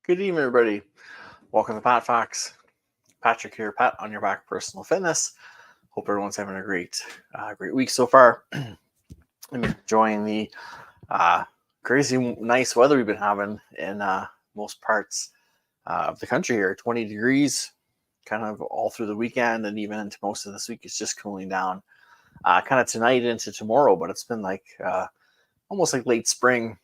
Good evening, everybody. Welcome to PatFacts. Patrick here, Pat on your back, personal fitness. Hope everyone's having a great week so far. I'm enjoying the crazy nice weather we've been having in most parts of the country here. 20 degrees, kind of all through the weekend, and even into most of this week. It's just cooling down, kind of tonight into tomorrow. But it's been like almost like late spring.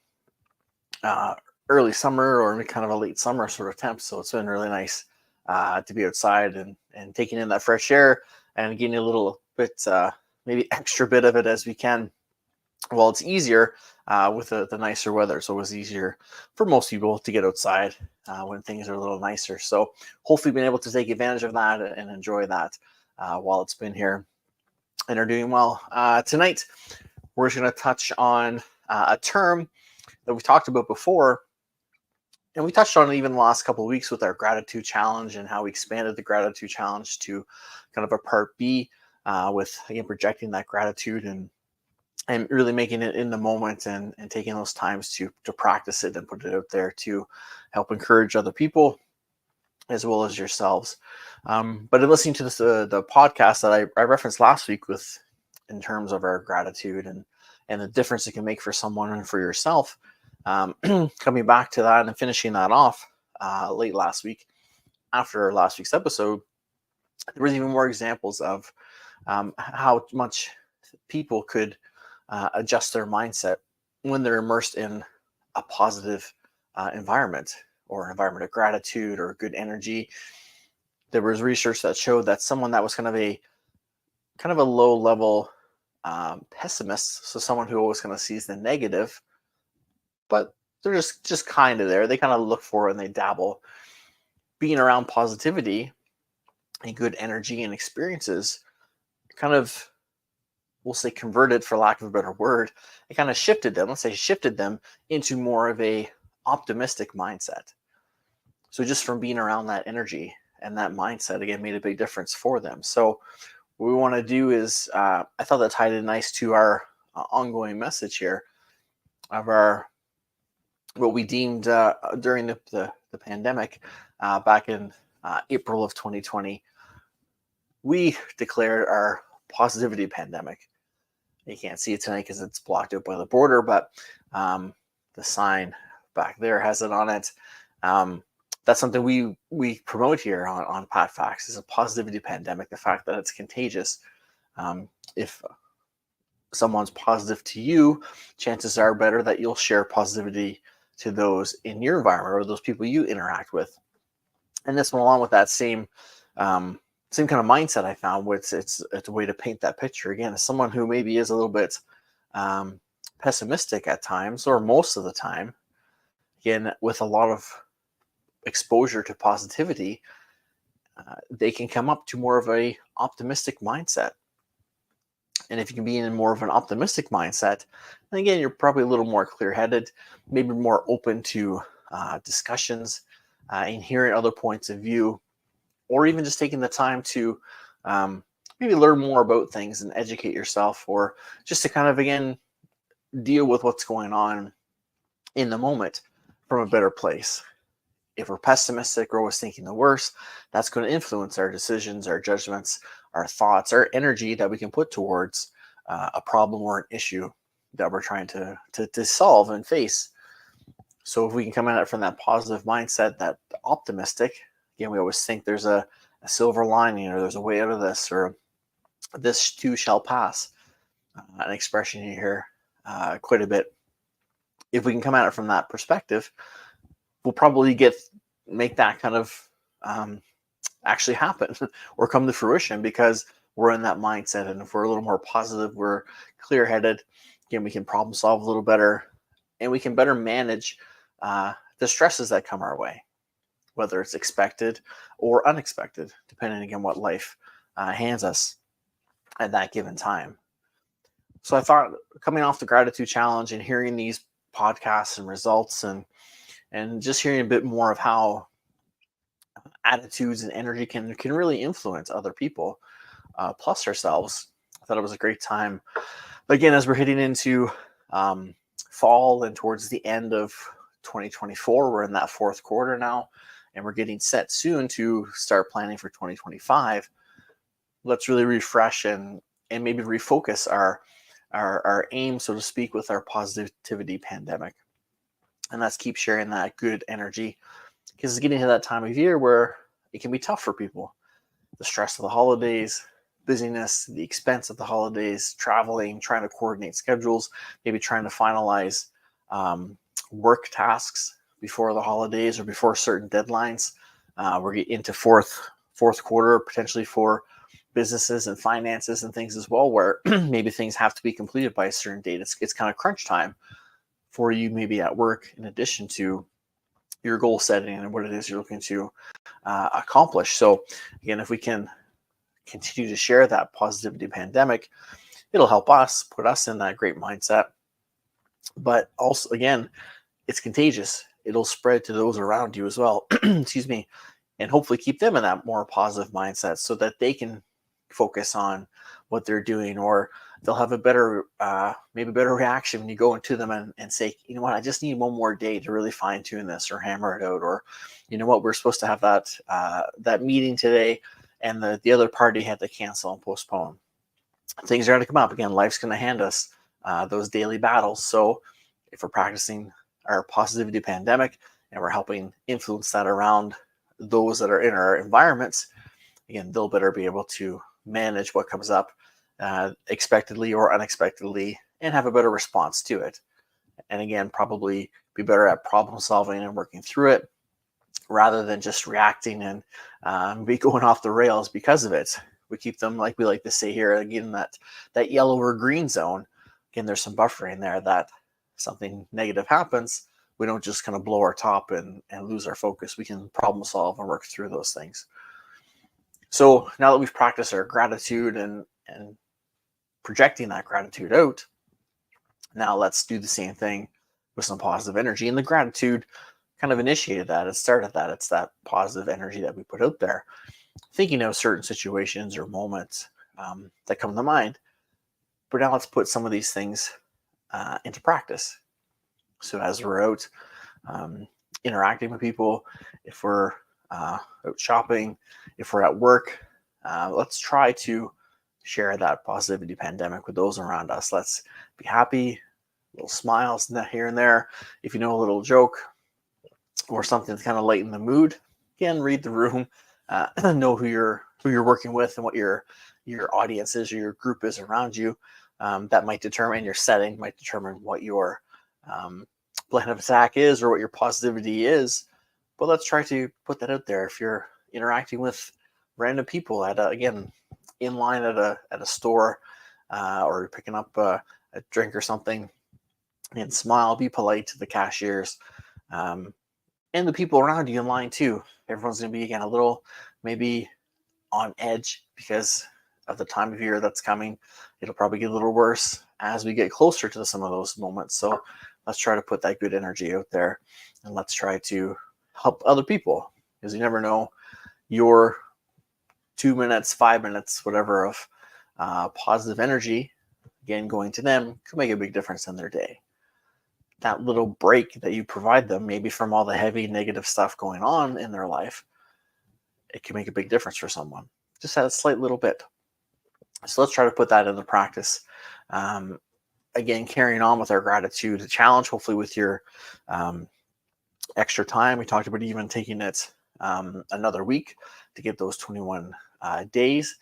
Early summer or kind of a late summer sort of temp. So it's been really nice to be outside and taking in that fresh air and getting a little bit, maybe extra bit of it as we can. Well, it's easier with the nicer weather. So it was easier for most people to get outside when things are a little nicer. So hopefully being able to take advantage of that and enjoy that while it's been here and are doing well. Tonight, we're just going to touch on a term that we talked about before. And we touched on it even the last couple of weeks with our gratitude challenge and how we expanded the gratitude challenge to kind of a part B with, again, projecting that gratitude and really making it in the moment and taking those times to practice it and put it out there to help encourage other people as well as yourselves. But in listening to this, the podcast that I referenced last week with in terms of our gratitude and the difference it can make for someone and for yourself, coming back to that and finishing that off late last week after last week's episode, there was even more examples of how much people could adjust their mindset when they're immersed in a positive environment or an environment of gratitude or good energy. There was research that showed that someone that was kind of a low level pessimist, so someone who always kind of sees the negative, but they're just kind of there. They kind of look for it and they dabble. Being around positivity and good energy and experiences kind of, we'll say converted, for lack of a better word, it kind of shifted them into more of a optimistic mindset. So just from being around that energy and that mindset, again, made a big difference for them. So what we want to do is, I thought that tied in nice to our ongoing message here of what we deemed during the pandemic back in April of 2020. We declared our positivity pandemic. You can't see it tonight because it's blocked out by the border, but the sign back there has it on it. That's something we promote here on PatFacts, is a positivity pandemic, the fact that it's contagious. If someone's positive to you, chances are better that you'll share positivity to those in your environment or those people you interact with. And this went along with that same kind of mindset I found, which it's a way to paint that picture again as someone who maybe is a little bit pessimistic at times, or most of the time. Again, with a lot of exposure to positivity, they can come up to more of a optimistic mindset. And if you can be in more of an optimistic mindset, then again, you're probably a little more clear-headed, maybe more open to discussions and hearing other points of view, or even just taking the time to maybe learn more about things and educate yourself, or just to kind of, again, deal with what's going on in the moment from a better place. If we're pessimistic or always thinking the worst, that's going to influence our decisions, our judgments, our thoughts, our energy that we can put towards a problem or an issue that we're trying to solve and face. So if we can come at it from that positive mindset, that optimistic, again, we always think there's a silver lining, or there's a way out of this, or this too shall pass, an expression you hear quite a bit. If we can come at it from that perspective, we'll probably make that kind of actually happen or come to fruition, because we're in that mindset. And if we're a little more positive, we're clear-headed, again, we can problem solve a little better, and we can better manage the stresses that come our way, whether it's expected or unexpected, depending again what life hands us at that given time. So I thought, coming off the gratitude challenge and hearing these podcasts and results, and just hearing a bit more of how attitudes and energy can really influence other people, plus ourselves, I thought it was a great time. Again, as we're heading into fall and towards the end of 2024. We're in that fourth quarter now, and we're getting set soon to start planning for 2025. Let's really refresh and maybe refocus our aim, so to speak, with our positivity pandemic. And let's keep sharing that good energy, because it's getting to that time of year where it can be tough for people. The stress of the holidays, busyness, the expense of the holidays, traveling, trying to coordinate schedules, maybe trying to finalize work tasks before the holidays or before certain deadlines. We're getting into fourth quarter, potentially for businesses and finances and things as well, where maybe things have to be completed by a certain date. It's kind of crunch time for you, maybe at work, in addition to your goal setting and what it is you're looking to accomplish. So again, if we can continue to share that positivity pandemic, it'll help us, put us in that great mindset. But also, again, it's contagious. It'll spread to those around you as well. Excuse me. And hopefully keep them in that more positive mindset, so that they can focus on what they're doing, or they'll have a better, maybe better reaction when you go into them and say, you know what, I just need one more day to really fine tune this or hammer it out. Or, you know what, we're supposed to have that meeting today, and the other party had to cancel and postpone. Things are going to come up again. Life's going to hand us those daily battles. So if we're practicing our positivity pandemic and we're helping influence that around those that are in our environments, again, they'll better be able to manage what comes up expectedly or unexpectedly, and have a better response to it. And again, probably be better at problem solving and working through it, rather than just reacting and be going off the rails because of it. We keep them, like we like to say here, again, that yellow or green zone. Again, there's some buffering there, that something negative happens, we don't just kind of blow our top and lose our focus. We can problem solve and work through those things. So now that we've practiced our gratitude and projecting that gratitude out, now let's do the same thing with some positive energy. And the gratitude kind of initiated that. It started that. It's that positive energy that we put out there, thinking of certain situations or moments that come to mind. But now let's put some of these things into practice. So as we're out interacting with people, if we're out shopping, if we're at work, let's try to share that positivity pandemic with those around us. Let's be happy, little smiles here and there. If you know a little joke or something to kind of lighten the mood, again, read the room, know who you're working with and what your audience is or your group is around you. That might determine your setting, might determine what your plan of attack is or what your positivity is. But let's try to put that out there. If you're interacting with random people again, in line at a store, or picking up a drink or something, and smile, be polite to the cashiers, and the people around you in line too. Everyone's going to be, again, a little maybe on edge because of the time of year that's coming. It'll probably get a little worse as we get closer to some of those moments. So let's try to put that good energy out there, and let's try to help other people, because you never know, your 2 minutes, 5 minutes, whatever, of positive energy, again, going to them, could make a big difference in their day. That little break that you provide them, maybe from all the heavy negative stuff going on in their life, it can make a big difference for someone. Just a slight little bit. So let's try to put that into practice. Again, carrying on with our gratitude challenge, hopefully with your extra time. We talked about even taking it another week to get those 21 days.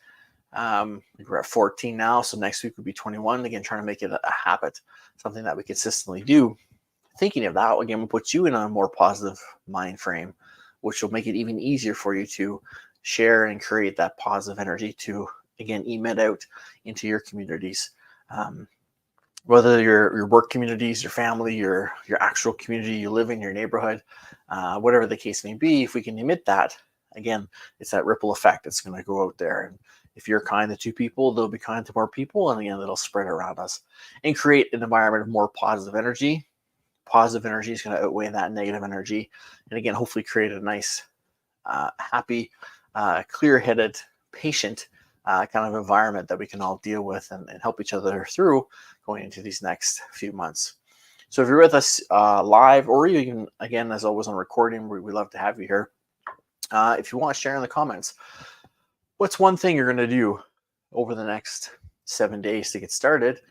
We're at 14 now, so next week would be 21. Again, trying to make it a habit, something that we consistently do. Thinking of that, again, will put you in a more positive mind frame, which will make it even easier for you to share and create that positive energy to, again, emit out into your communities. Whether your work communities, your family, your actual community you live in, your neighborhood, whatever the case may be, if we can emit that, again, it's that ripple effect. It's going to go out there. And if you're kind to two people, they'll be kind to more people. And again, it'll spread around us and create an environment of more positive energy. Positive energy is going to outweigh that negative energy. And again, hopefully create a nice, happy, clear-headed, patient kind of environment that we can all deal with and help each other through going into these next few months. So if you're with us live, or even again, as always on recording, we love to have you here. If you want to share in the comments, what's one thing you're going to do over the next 7 days to get started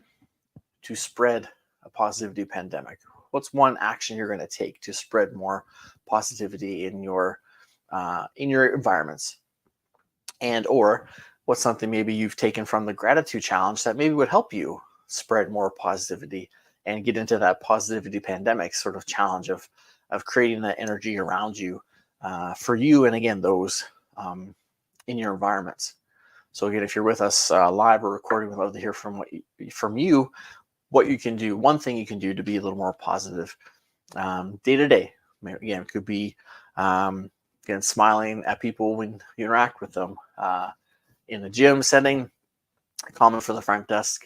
to spread a positivity pandemic? What's one action you're going to take to spread more positivity in your environments? And or what's something maybe you've taken from the gratitude challenge that maybe would help you spread more positivity and get into that positivity pandemic sort of challenge of creating that energy around you for you and again those in your environments. So again, if you're with us live or recording, we'd love to hear from you what you can do. One thing you can do to be a little more positive day to day. Again, it could be again smiling at people when you interact with them in the gym setting. Common for the front desk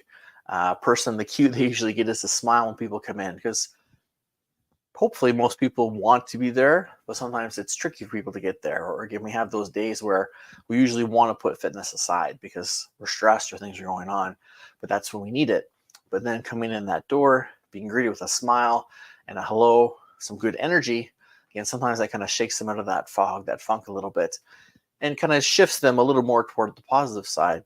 person, the cue they usually get is a smile when people come in, because hopefully most people want to be there, but sometimes it's tricky for people to get there. Or again, we have those days where we usually want to put fitness aside because we're stressed or things are going on, but that's when we need it. But then coming in that door, being greeted with a smile and a hello, some good energy, again, sometimes that kind of shakes them out of that fog, that funk a little bit, and kind of shifts them a little more toward the positive side.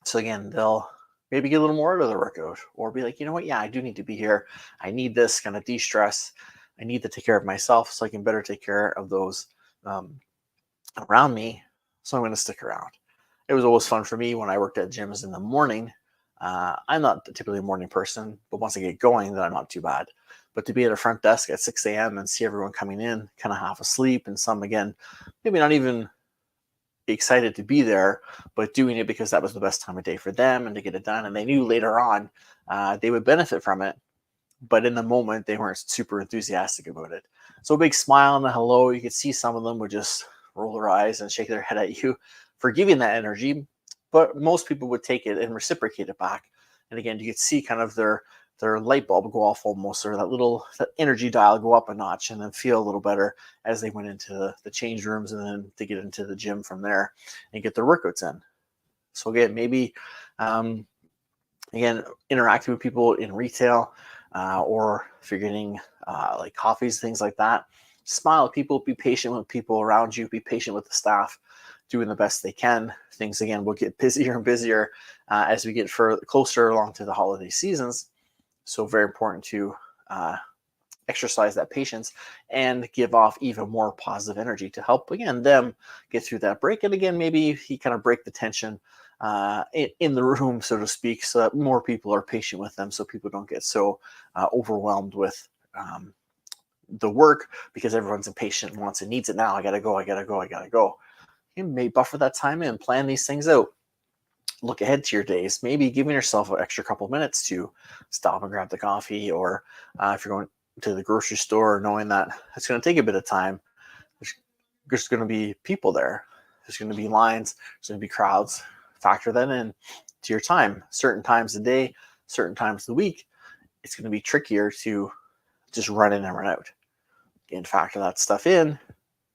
So again, they'll maybe get a little more out of the workout, or be like, you know what, yeah, I do need to be here. I need this kind of de-stress. I need to take care of myself so I can better take care of those around me. So I'm going to stick around. It was always fun for me when I worked at gyms in the morning. I'm not typically a morning person, but once I get going, then I'm not too bad. But to be at a front desk at 6 a.m. and see everyone coming in kind of half asleep, and some, again, maybe not even excited to be there, but doing it because that was the best time of day for them and to get it done. And they knew later on they would benefit from it. But in the moment, they weren't super enthusiastic about it. So a big smile and a hello. You could see some of them would just roll their eyes and shake their head at you for giving that energy. But most people would take it and reciprocate it back. And again, you could see kind of their light bulb go off almost, or that energy dial go up a notch, and then feel a little better as they went into the change rooms and then to get into the gym from there and get their workouts in. So again, maybe again, interacting with people in retail, or if you're getting like coffees, things like that, smile at people, be patient with people around you, be patient with the staff, doing the best they can. Things again will get busier and busier as we get closer along to the holiday seasons. So very important to exercise that patience and give off even more positive energy to help, again, them get through that break. And again, maybe you kind of break the tension in the room, so to speak, so that more people are patient with them, so people don't get so overwhelmed with the work, because everyone's impatient, wants and needs it now. I gotta go. You may buffer that time in, plan these things out. Look ahead to your days, maybe giving yourself an extra couple minutes to stop and grab the coffee, or if you're going to the grocery store, knowing that it's going to take a bit of time, there's going to be people there. There's going to be lines. There's going to be crowds. Factor that in to your time. Certain times of the day, certain times of the week, it's going to be trickier to just run in and run out. Again, factor that stuff in.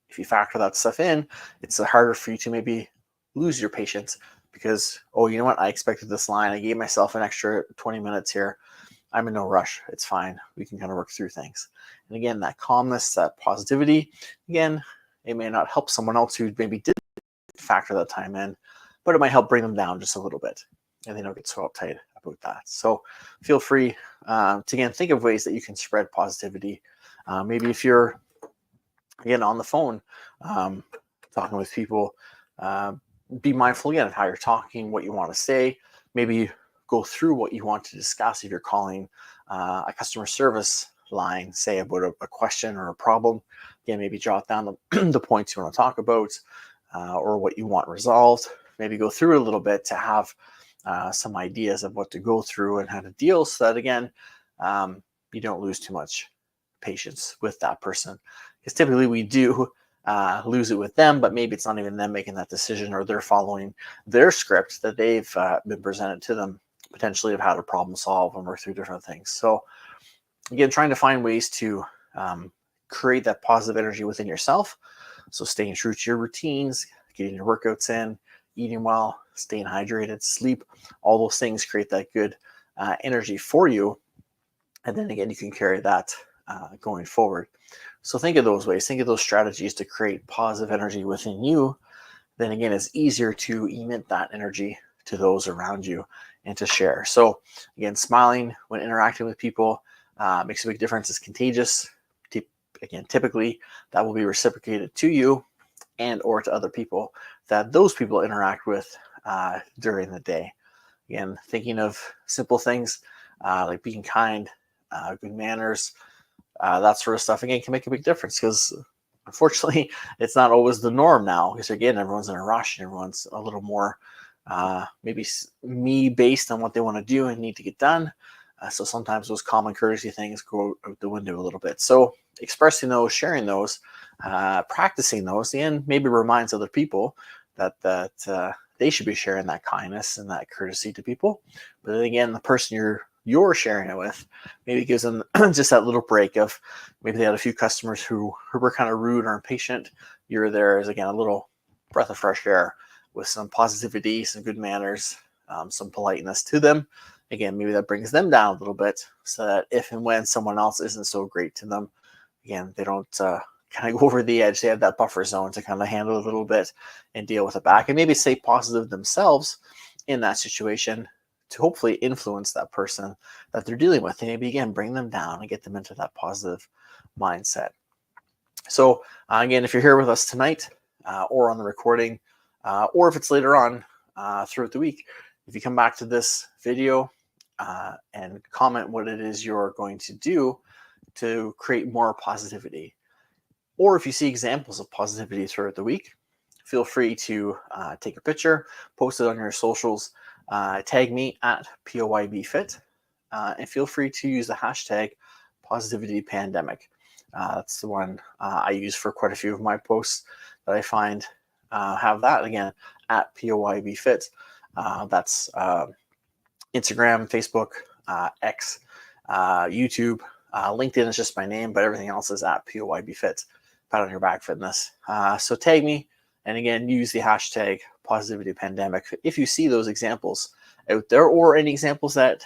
If you factor that stuff in, it's harder for you to maybe lose your patience, because, oh, you know what? I expected this line. I gave myself an extra 20 minutes here. I'm in no rush. It's fine. We can kind of work through things. And again, that calmness, that positivity, again, it may not help someone else who maybe didn't factor that time in, but it might help bring them down just a little bit, and they don't get so uptight about that. So feel free to, again, think of ways that you can spread positivity. Maybe if you're, again, on the phone, talking with people, be mindful again of how you're talking, what you want to say. Maybe go through what you want to discuss. If you're calling a customer service line, say about a question or a problem, again, maybe jot down the points you want to talk about, or what you want resolved. Maybe go through it a little bit to have some ideas of what to go through and how to deal, so that, again, you don't lose too much patience with that person. Because typically we do lose it with them, but maybe it's not even them making that decision, or they're following their script that they've been presented to them, potentially, of how to problem solve and work through different things. So again, trying to find ways to create that positive energy within yourself. So staying true to your routines, getting your workouts in, eating well, staying hydrated, sleep, all those things create that good energy for you. And then again, you can carry that going forward. So think of those ways, think of those strategies to create positive energy within you. Then again, it's easier to emit that energy to those around you and to share. So again, smiling when interacting with people makes a big difference. It's contagious. Again, typically that will be reciprocated to you and or to other people that those people interact with during the day. Again, thinking of simple things like being kind, good manners, that sort of stuff, again, can make a big difference, because unfortunately it's not always the norm now, because again, everyone's in a rush and everyone's a little more maybe me based on what they want to do and need to get done. So sometimes those common courtesy things go out the window a little bit. So expressing those, sharing those, practicing those, and maybe reminds other people that they should be sharing that kindness and that courtesy to people. But then again, the person you're sharing it with maybe gives them just that little break of, maybe they had a few customers who were kind of rude or impatient. You're there as, again, a little breath of fresh air with some positivity, some good manners, some politeness to them. Again, maybe that brings them down a little bit, so that if and when someone else isn't so great to them, again, they don't kind of go over the edge. They have that buffer zone to kind of handle a little bit and deal with it back, and maybe stay positive themselves in that situation to hopefully influence that person that they're dealing with, and maybe again bring them down and get them into that positive mindset. So again, if you're here with us tonight or on the recording, or if it's later on throughout the week, if you come back to this video and comment what it is you're going to do to create more positivity, or if you see examples of positivity throughout the week, feel free to take a picture, post it on your socials, tag me at POYBFit, and feel free to use the hashtag #PositivityPandemic. That's the one I use for quite a few of my posts that I find have that, again, at POYBFit. That's Instagram, Facebook, X, YouTube. LinkedIn is just my name, but everything else is at POYBFit, Pat on Your Back Fitness. So tag me, and again, use the hashtag #PositivityPandemic if you see those examples out there, or any examples that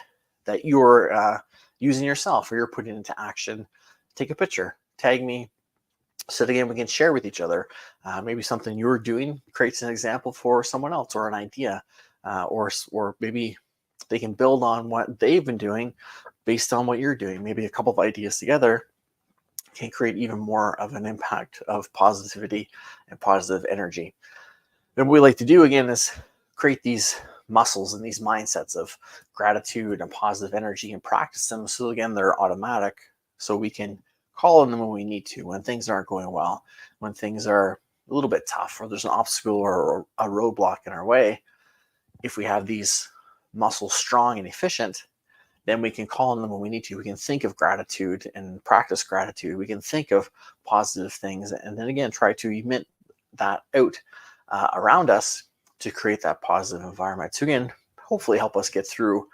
you're using yourself or you're putting into action. Take a picture, tag me, so that again we can share with each other. Maybe something you're doing creates an example for someone else, or an idea, or maybe they can build on what they've been doing based on what you're doing. Maybe a couple of ideas together can create even more of an impact of positivity and positive energy. And what we like to do, again, is create these muscles and these mindsets of gratitude and positive energy and practice them, so again they're automatic, so we can call on them when we need to, when things aren't going well, when things are a little bit tough, or there's an obstacle or a roadblock in our way. If we have these muscles strong and efficient, then we can call on them when we need to. We can think of gratitude and practice gratitude. We can think of positive things, and then again try to emit that out around us to create that positive environment. So again, hopefully help us get through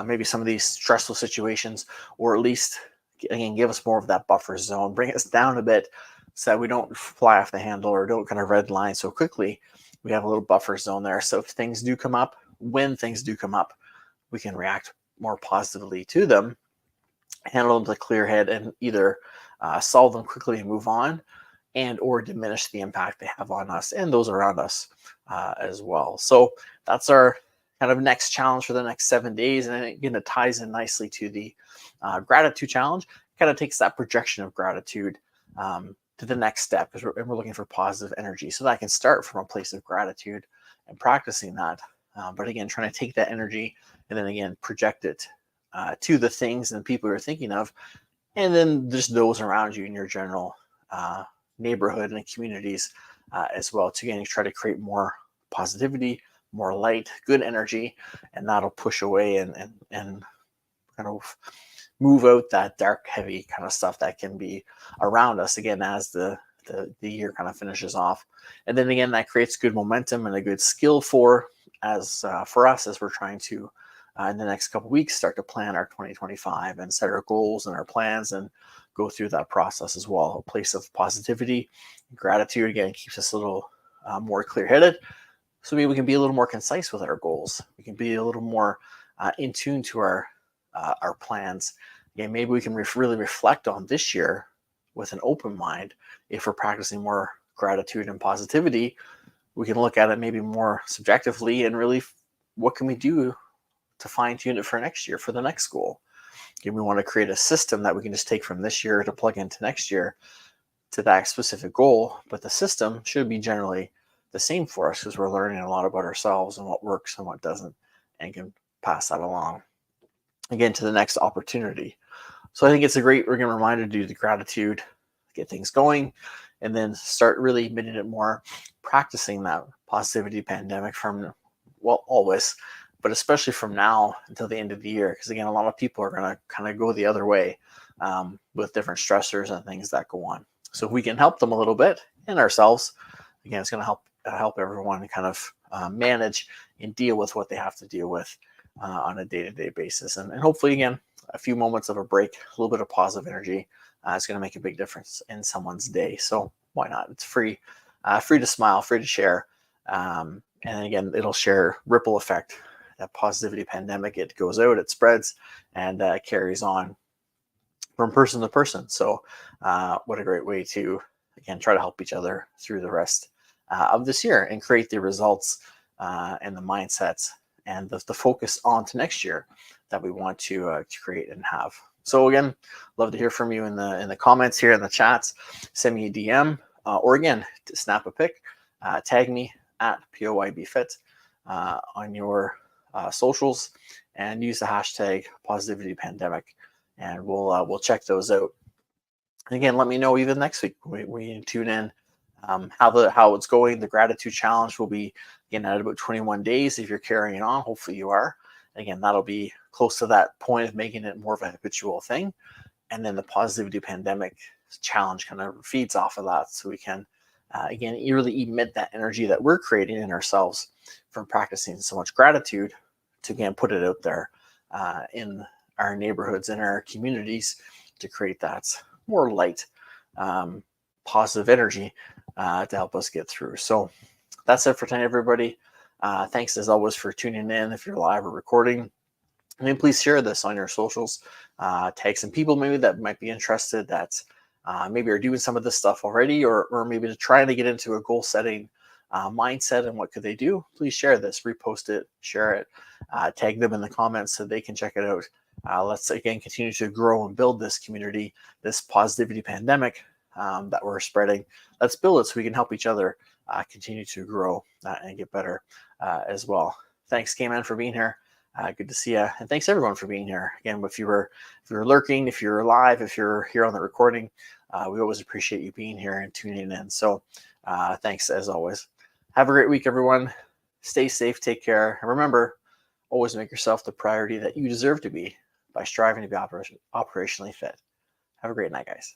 maybe some of these stressful situations, or at least, again, give us more of that buffer zone, bring us down a bit, so that we don't fly off the handle or don't kind of red line so quickly. We have a little buffer zone there, so if things do come up, when things do come up, we can react more positively to them, handle them with a clear head, and either solve them quickly and move on, and or diminish the impact they have on us and those around us as well. So that's our kind of next challenge for the next 7 days. And again, it ties in nicely to the gratitude challenge. Kind of takes that projection of gratitude to the next step, because we're looking for positive energy. So that can start from a place of gratitude and practicing that. But again, trying to take that energy and then again project it to the things and people you're thinking of, and then just those around you in your general neighborhood and communities as well, to again try to create more positivity, more light, good energy, and that'll push away and kind of move out that dark, heavy kind of stuff that can be around us, again, as the year kind of finishes off. And then again, that creates good momentum and a good skill for us as we're trying to in the next couple of weeks start to plan our 2025 and set our goals and our plans and go through that process as well. A place of positivity, gratitude, again, keeps us a little more clear-headed, so maybe we can be a little more concise with our goals. We can be a little more in tune to our plans, again, maybe we can really reflect on this year with an open mind. If we're practicing more gratitude and positivity, we can look at it maybe more subjectively and really, what can we do to fine tune it for next year, for the next goal? Again, we want to create a system that we can just take from this year to plug into next year to that specific goal, but the system should be generally the same for us, because we're learning a lot about ourselves and what works and what doesn't, and can pass that along again to the next opportunity. So I think it's a great, again, reminder to do the gratitude, get things going, and then start really admitting it more, practicing that positivity pandemic from, well, always, but especially from now until the end of the year. Because again, a lot of people are going to kind of go the other way with different stressors and things that go on. So if we can help them a little bit, and ourselves, again, it's going to help everyone kind of manage and deal with what they have to deal with on a day-to-day basis. And hopefully, again, a few moments of a break, a little bit of positive energy, is going to make a big difference in someone's day. So why not? It's free, free to smile, free to share. And again, it'll share ripple effect. That positivity pandemic, it goes out, it spreads, and carries on from person to person. So what a great way to, again, try to help each other through the rest of this year and create the results and the mindsets and the focus on to next year that we want to create and have. So again, love to hear from you in the comments here in the chats. Send me a DM or again, to snap a pic, tag me at POYBFit on your socials, and use the hashtag positivity pandemic, and we'll check those out. And again, let me know even next week we tune in how it's going. The gratitude challenge will be again at about 21 days. If you're carrying on, hopefully you are. Again, that'll be close to that point of making it more of a habitual thing. And then the positivity pandemic challenge kind of feeds off of that, so we can again really emit that energy that we're creating in ourselves from practicing so much gratitude, to again put it out there in our neighborhoods, in our communities, to create that more light, positive energy to help us get through. So that's it for tonight, everybody. Thanks as always for tuning in. If you're live or recording, I mean, please share this on your socials. Tag some people maybe that might be interested, that maybe are doing some of this stuff already, or maybe trying to get into a goal setting mindset, and what could they do. Please share this, repost it, share it, tag them in the comments so they can check it out. Let's again continue to grow and build this community, this positivity pandemic that we're spreading. Let's build it so we can help each other continue to grow and get better as well. Thanks, K-Man, for being here. Good to see you, and thanks everyone for being here. Again, if you're lurking, if you're live, if you're here on the recording, we always appreciate you being here and tuning in. So thanks as always. Have a great week, everyone. Stay safe, take care, and remember, always make yourself the priority that you deserve to be by striving to be operationally fit. Have a great night, guys.